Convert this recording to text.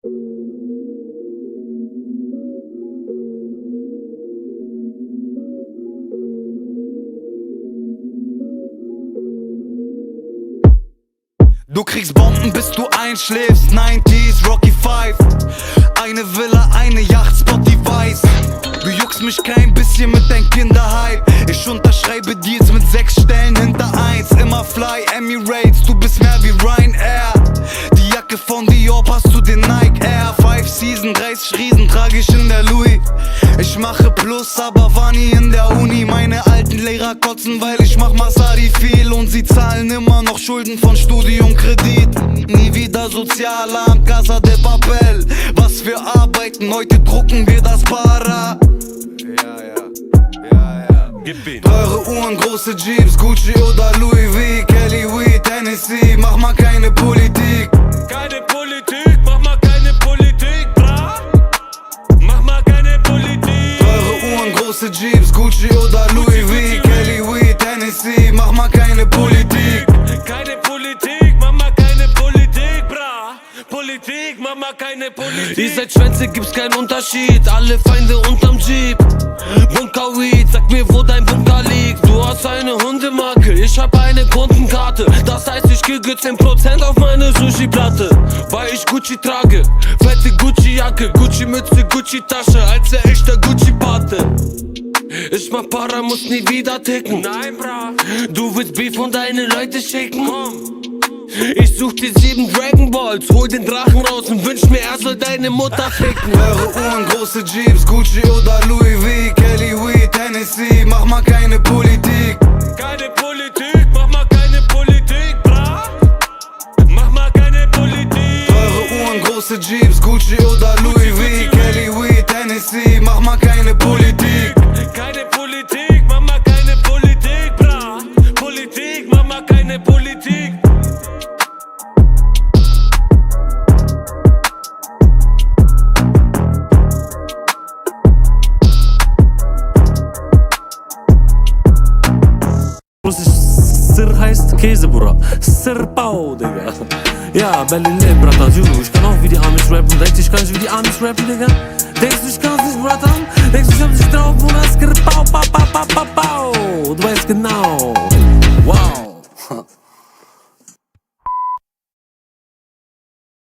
Du kriegst Bomben, bis du einschläfst. 90s, Rocky 5. Eine Villa, eine Yacht, Spotify. Du juckst mich kein bisschen mit dein Kinderhype. Ich unterschreibe Deals mit 6 Stellen hinter 1. Immer fly, Emirates, du bist mehr wie Ryanair. Die Jacke von Dior passt zu den Nike Air. 5 Season, 30 Riesen trag ich in der Louis. Ich mache Plus, aber war nie in der Uni. Meine alten Lehrer kotzen, weil ich mach Masari viel. Und sie zahlen immer noch Schulden von Studiumkredit. Nie wieder Sozialamt, Casa de Papel. Was für Arbeiten, heute drucken wir das Para. Teure Uhren, große Jeeps, Gucci oder Louis V. Kelly Weed, Tennessee, mach mal keine Politik. Keine Politik, mach mal keine Politik, bra. Mach mal keine Politik. Teure Uhren, große Jeeps, Gucci oder Louis V. Kelly Weed, Tennessee, mach mal keine Politik. Keine Politik, mach mal keine Politik, bra. Politik, mach mal keine Politik. Ihr seid Schwänze, gibt's keinen Unterschied. Alle Feinde unterm Jeep. Bunker Weed, sag mir, wo dein Bunker liegt. Du hast eine Hundemarke, ich hab eine Kundenkarte. Das heißt, ich kriege 10% auf meine Sushi-Platte. Weil ich Gucci trage, fette Gucci-Jacke, Gucci-Mütze, Gucci-Tasche, als der echte Gucci-Pate. Ich mach Para, muss nie wieder ticken. Nein, bra. Du willst Beef und deine Leute schicken. Komm. Ich such die 7 Dragon Balls, hol den Drachen raus und wünsch mir, er soll deine Mutter ficken. Teure Uhren, große Jeeps, Gucci oder Louis V. Kelly Weed, Tennessee, mach mal keine Politik. Keine Politik, mach mal keine Politik, bra. Mach mal keine Politik. Teure Uhren, große Jeeps, Gucci oder Louis V. Kelly Weed, Tennessee, mach mal keine Politik. Keine Politik, mach mal keine Politik, bra. Politik, mach mal keine Politik. Sir heißt Käse, Bruder. Sir Pau, Digga. Ja, Berlin lebt, Bratan. Juhu, ich kann auch wie die Amis rappen. Denkst du, ich kann nicht wie die Amis rappen, Digga? Denkst du, ich kann's nicht, Bratan? Denkst du, ich hab dich drauf, Bruder? Sir Pau, Pau, Pau, Pau, Pau. Du weißt genau.